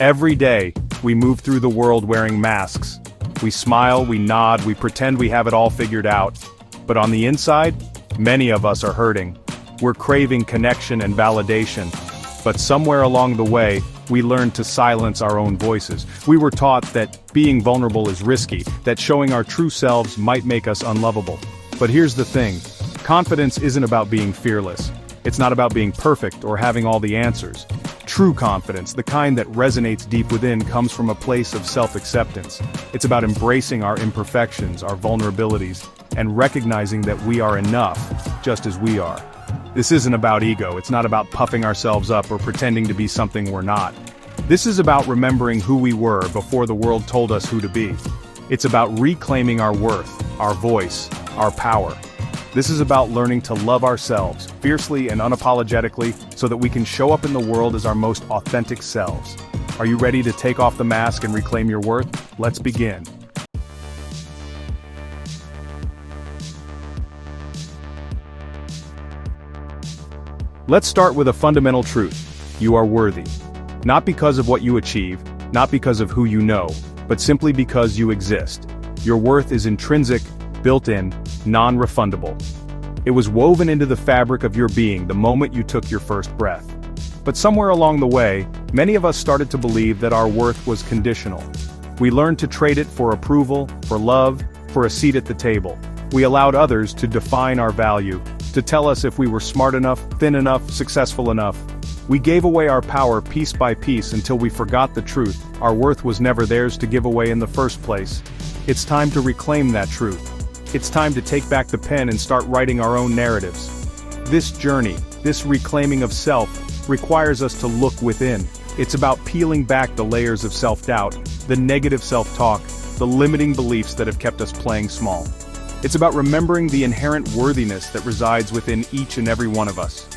Every day, we move through the world wearing masks. We smile, we nod, we pretend we have it all figured out. But on the inside, many of us are hurting. We're craving connection and validation. But somewhere along the way, we learned to silence our own voices. We were taught that being vulnerable is risky, that showing our true selves might make us unlovable. But here's the thing, confidence isn't about being fearless. It's not about being perfect or having all the answers. True confidence, the kind that resonates deep within, comes from a place of self-acceptance. It's about embracing our imperfections, our vulnerabilities, and recognizing that we are enough, just as we are. This isn't about ego, it's not about puffing ourselves up or pretending to be something we're not. This is about remembering who we were before the world told us who to be. It's about reclaiming our worth, our voice, our power. This is about learning to love ourselves, fiercely and unapologetically, so that we can show up in the world as our most authentic selves. Are you ready to take off the mask and reclaim your worth? Let's begin. Let's start with a fundamental truth. You are worthy. Not because of what you achieve, not because of who you know, but simply because you exist. Your worth is intrinsic, built-in, non-refundable. It was woven into the fabric of your being the moment you took your first breath. But somewhere along the way, many of us started to believe that our worth was conditional. We learned to trade it for approval, for love, for a seat at the table. We allowed others to define our value, to tell us if we were smart enough, thin enough, successful enough. We gave away our power piece by piece until we forgot the truth. Our worth was never theirs to give away in the first place. It's time to reclaim that truth. It's time to take back the pen and start writing our own narratives. This journey, this reclaiming of self, requires us to look within. It's about peeling back the layers of self-doubt, the negative self-talk, the limiting beliefs that have kept us playing small. It's about remembering the inherent worthiness that resides within each and every one of us.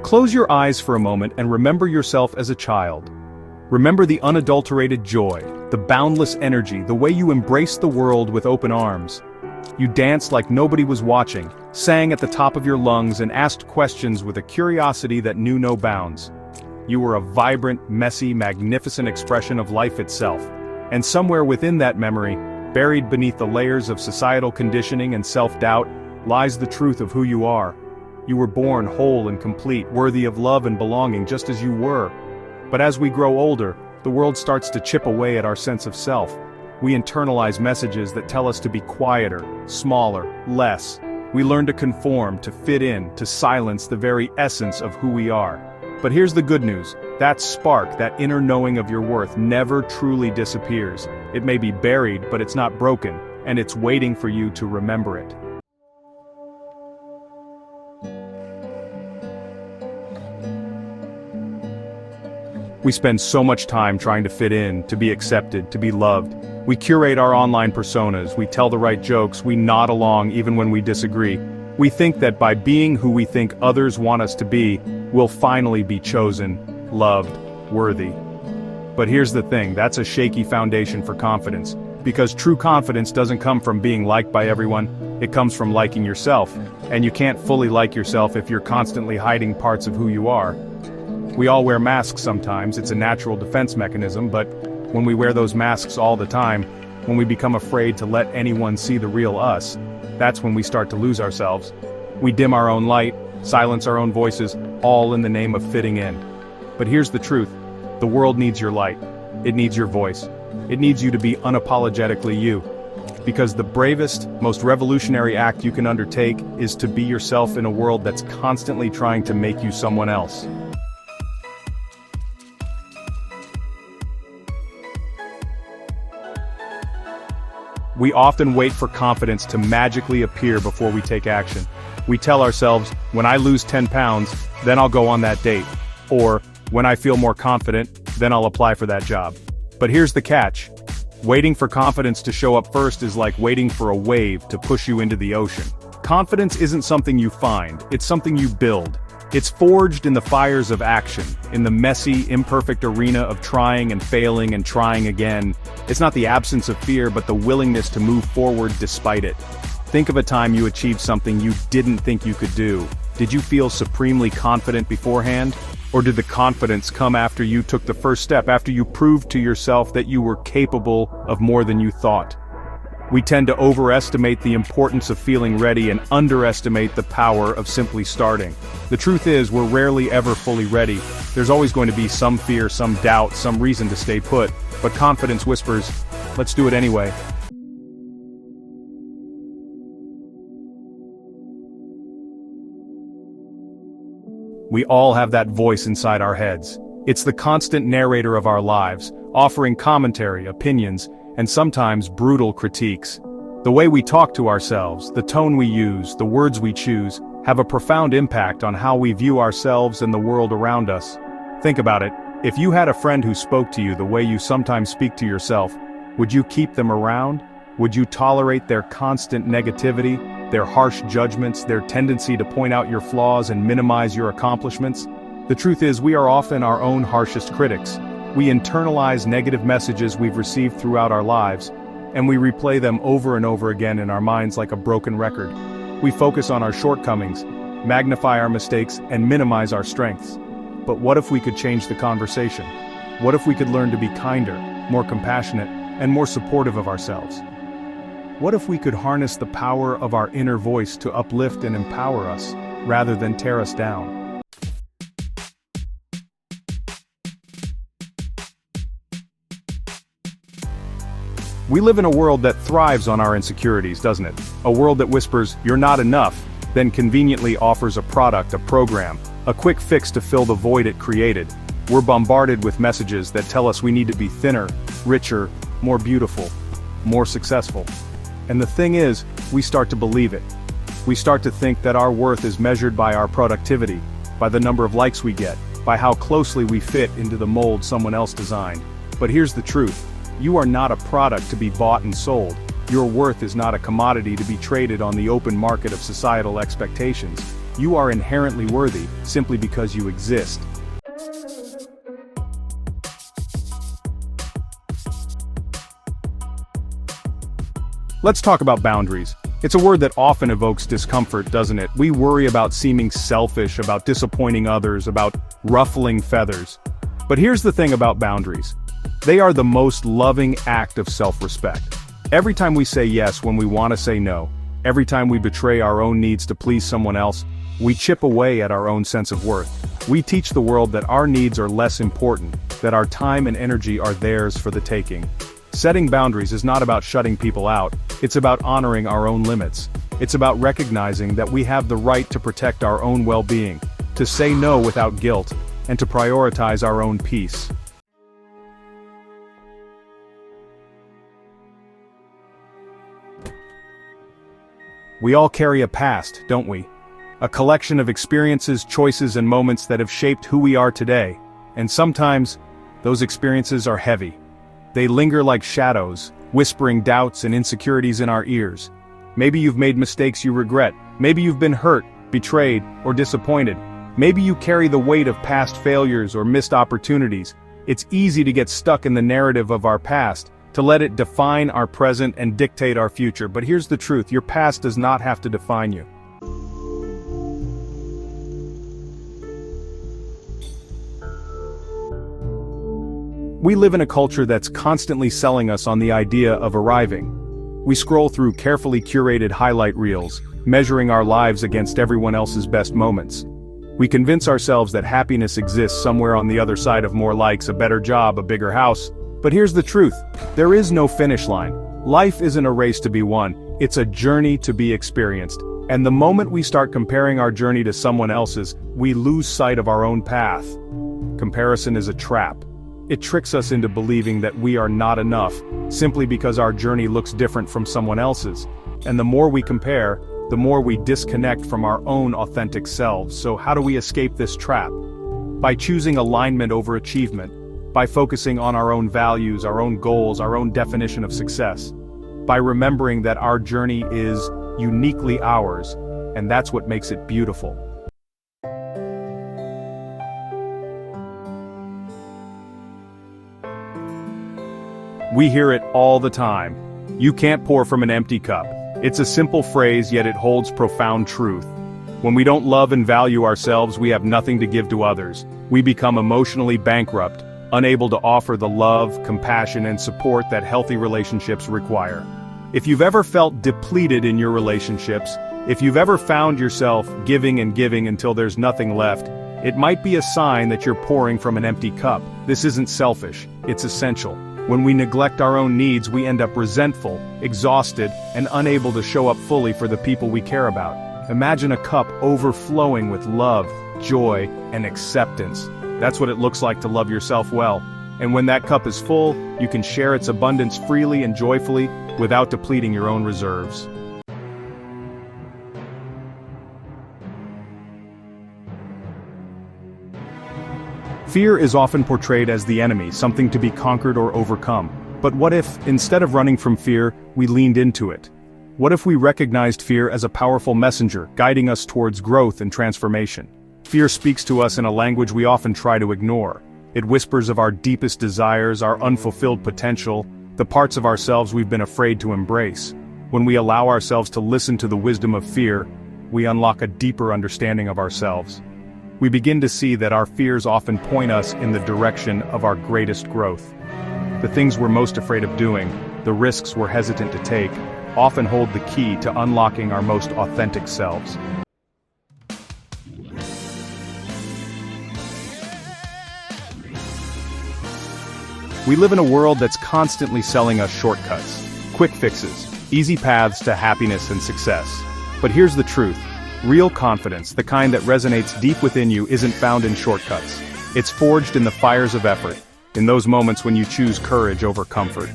Close your eyes for a moment and remember yourself as a child. Remember the unadulterated joy, the boundless energy, the way you embraced the world with open arms. You danced like nobody was watching, sang at the top of your lungs, and asked questions with a curiosity that knew no bounds. You were a vibrant, messy, magnificent expression of life itself. And somewhere within that memory, buried beneath the layers of societal conditioning and self-doubt, lies the truth of who you are. You were born whole and complete, worthy of love and belonging just as you were. But as we grow older, the world starts to chip away at our sense of self. We internalize messages that tell us to be quieter, smaller, less. We learn to conform, to fit in, to silence the very essence of who we are. But here's the good news. That spark, that inner knowing of your worth, never truly disappears. It may be buried, but it's not broken, and it's waiting for you to remember it. We spend so much time trying to fit in, to be accepted, to be loved. We curate our online personas, we tell the right jokes, we nod along even when we disagree. We think that by being who we think others want us to be, we'll finally be chosen, loved, worthy. But here's the thing, that's a shaky foundation for confidence. Because true confidence doesn't come from being liked by everyone, it comes from liking yourself. And you can't fully like yourself if you're constantly hiding parts of who you are. We all wear masks sometimes, it's a natural defense mechanism, but when we wear those masks all the time, when we become afraid to let anyone see the real us, that's when we start to lose ourselves. We dim our own light, silence our own voices, all in the name of fitting in. But here's the truth, the world needs your light, it needs your voice, it needs you to be unapologetically you. Because the bravest, most revolutionary act you can undertake is to be yourself in a world that's constantly trying to make you someone else. We often wait for confidence to magically appear before we take action. We tell ourselves, when I lose 10 pounds, then I'll go on that date. Or, when I feel more confident, then I'll apply for that job. But here's the catch. Waiting for confidence to show up first is like waiting for a wave to push you into the ocean. Confidence isn't something you find, it's something you build. It's forged in the fires of action, in the messy, imperfect arena of trying and failing and trying again. It's not the absence of fear, but the willingness to move forward despite it. Think of a time you achieved something you didn't think you could do. Did you feel supremely confident beforehand? Or did the confidence come after you took the first step, after you proved to yourself that you were capable of more than you thought? We tend to overestimate the importance of feeling ready and underestimate the power of simply starting. The truth is, we're rarely ever fully ready. There's always going to be some fear, some doubt, some reason to stay put, but confidence whispers, let's do it anyway. We all have that voice inside our heads. It's the constant narrator of our lives, offering commentary, opinions, and sometimes brutal critiques. The way we talk to ourselves, the tone we use, the words we choose, have a profound impact on how we view ourselves and the world around us. Think about it. If you had a friend who spoke to you the way you sometimes speak to yourself, would you keep them around? Would you tolerate their constant negativity, their harsh judgments, their tendency to point out your flaws and minimize your accomplishments? The truth is, we are often our own harshest critics. We internalize negative messages we've received throughout our lives, and we replay them over and over again in our minds like a broken record. We focus on our shortcomings, magnify our mistakes, and minimize our strengths. But what if we could change the conversation? What if we could learn to be kinder, more compassionate, and more supportive of ourselves? What if we could harness the power of our inner voice to uplift and empower us, rather than tear us down? We live in a world that thrives on our insecurities, doesn't it? A world that whispers, "You're not enough," then conveniently offers a product, a program, a quick fix to fill the void it created. We're bombarded with messages that tell us we need to be thinner, richer, more beautiful, more successful. And the thing is, we start to believe it. We start to think that our worth is measured by our productivity, by the number of likes we get, by how closely we fit into the mold someone else designed. But here's the truth. You are not a product to be bought and sold. Your worth is not a commodity to be traded on the open market of societal expectations. You are inherently worthy, simply because you exist. Let's talk about boundaries. It's a word that often evokes discomfort, doesn't it? We worry about seeming selfish, about disappointing others, about ruffling feathers. But here's the thing about boundaries. They are the most loving act of self-respect. Every time we say yes when we want to say no, every time we betray our own needs to please someone else, we chip away at our own sense of worth. We teach the world that our needs are less important, that our time and energy are theirs for the taking. Setting boundaries is not about shutting people out, it's about honoring our own limits. It's about recognizing that we have the right to protect our own well-being, to say no without guilt, and to prioritize our own peace. We all carry a past, don't we? A collection of experiences, choices, and moments that have shaped who we are today. And sometimes, those experiences are heavy. They linger like shadows, whispering doubts and insecurities in our ears. Maybe you've made mistakes you regret. Maybe you've been hurt, betrayed, or disappointed. Maybe you carry the weight of past failures or missed opportunities. It's easy to get stuck in the narrative of our past, to let it define our present and dictate our future. But here's the truth, your past does not have to define you. We live in a culture that's constantly selling us on the idea of arriving. We scroll through carefully curated highlight reels, measuring our lives against everyone else's best moments. We convince ourselves that happiness exists somewhere on the other side of more likes, a better job, a bigger house. But here's the truth, there is no finish line. Life isn't a race to be won, it's a journey to be experienced. And the moment we start comparing our journey to someone else's, we lose sight of our own path. Comparison is a trap. It tricks us into believing that we are not enough, simply because our journey looks different from someone else's. And the more we compare, the more we disconnect from our own authentic selves. So how do we escape this trap? By choosing alignment over achievement, by focusing on our own values, our own goals, our own definition of success, by remembering that our journey is uniquely ours, and that's what makes it beautiful. We hear it all the time. You can't pour from an empty cup. It's a simple phrase, yet it holds profound truth. When we don't love and value ourselves, we have nothing to give to others. We become emotionally bankrupt, unable to offer the love, compassion, and support that healthy relationships require. If you've ever felt depleted in your relationships, if you've ever found yourself giving and giving until there's nothing left, it might be a sign that you're pouring from an empty cup. This isn't selfish, it's essential. When we neglect our own needs, we end up resentful, exhausted, and unable to show up fully for the people we care about. Imagine a cup overflowing with love, joy, and acceptance. That's what it looks like to love yourself well. And when that cup is full, you can share its abundance freely and joyfully, without depleting your own reserves. Fear is often portrayed as the enemy, something to be conquered or overcome. But what if, instead of running from fear, we leaned into it? What if we recognized fear as a powerful messenger, guiding us towards growth and transformation? Fear speaks to us in a language we often try to ignore. It whispers of our deepest desires, our unfulfilled potential, the parts of ourselves we've been afraid to embrace. When we allow ourselves to listen to the wisdom of fear, we unlock a deeper understanding of ourselves. We begin to see that our fears often point us in the direction of our greatest growth. The things we're most afraid of doing, the risks we're hesitant to take, often hold the key to unlocking our most authentic selves. We live in a world that's constantly selling us shortcuts, quick fixes, easy paths to happiness and success. But here's the truth. Real confidence, the kind that resonates deep within you, isn't found in shortcuts. It's forged in the fires of effort, in those moments when you choose courage over comfort.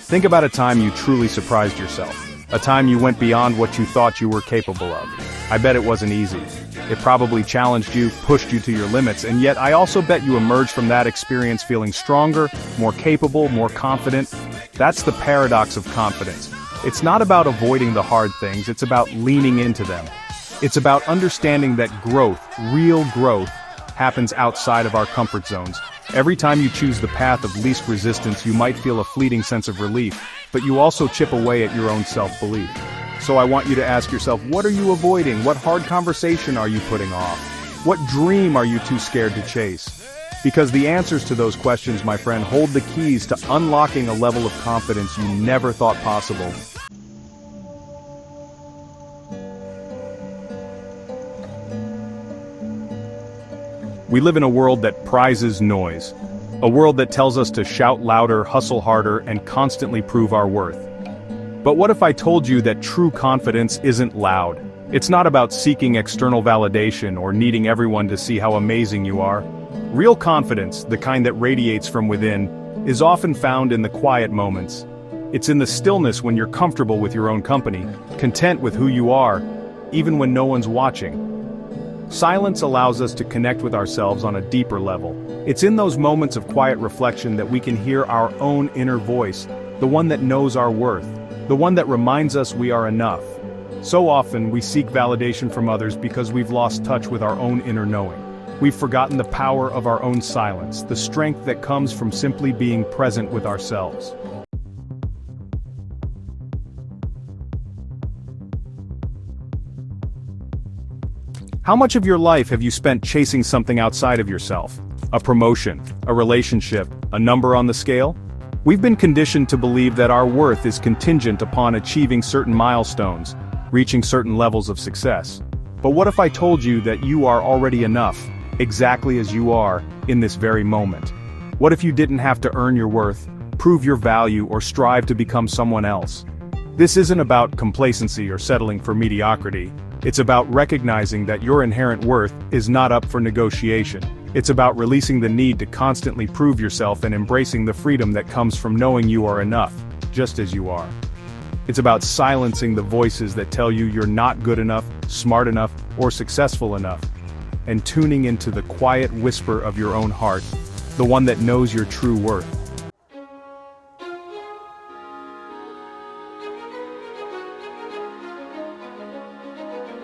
Think about a time you truly surprised yourself. A time you went beyond what you thought you were capable of. I bet it wasn't easy. It probably challenged you, pushed you to your limits, and yet I also bet you emerged from that experience feeling stronger, more capable, more confident. That's the paradox of confidence. It's not about avoiding the hard things, it's about leaning into them. It's about understanding that growth, real growth, happens outside of our comfort zones. Every time you choose the path of least resistance, you might feel a fleeting sense of relief, but you also chip away at your own self-belief. So I want you to ask yourself, what are you avoiding? What hard conversation are you putting off? What dream are you too scared to chase? Because the answers to those questions, my friend, hold the keys to unlocking a level of confidence you never thought possible. We live in a world that prizes noise. A world that tells us to shout louder, hustle harder, and constantly prove our worth. But what if I told you that true confidence isn't loud? It's not about seeking external validation or needing everyone to see how amazing you are. Real confidence, the kind that radiates from within, is often found in the quiet moments. It's in the stillness when you're comfortable with your own company, content with who you are, even when no one's watching. Silence allows us to connect with ourselves on a deeper level. It's in those moments of quiet reflection that we can hear our own inner voice, the one that knows our worth, the one that reminds us we are enough. So often we seek validation from others because we've lost touch with our own inner knowing. We've forgotten the power of our own silence, the strength that comes from simply being present with ourselves. How much of your life have you spent chasing something outside of yourself? A promotion, a relationship, a number on the scale? We've been conditioned to believe that our worth is contingent upon achieving certain milestones, reaching certain levels of success. But what if I told you that you are already enough, exactly as you are, in this very moment? What if you didn't have to earn your worth, prove your value, or strive to become someone else? This isn't about complacency or settling for mediocrity. It's about recognizing that your inherent worth is not up for negotiation. It's about releasing the need to constantly prove yourself and embracing the freedom that comes from knowing you are enough, just as you are. It's about silencing the voices that tell you you're not good enough, smart enough, or successful enough, and tuning into the quiet whisper of your own heart, the one that knows your true worth.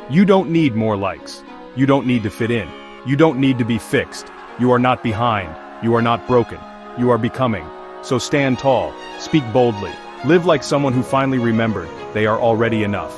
You don't need more likes. You don't need to fit in. You don't need to be fixed. You are not behind. You are not broken. You are becoming. So stand tall, speak boldly, live like someone who finally remembered they are already enough.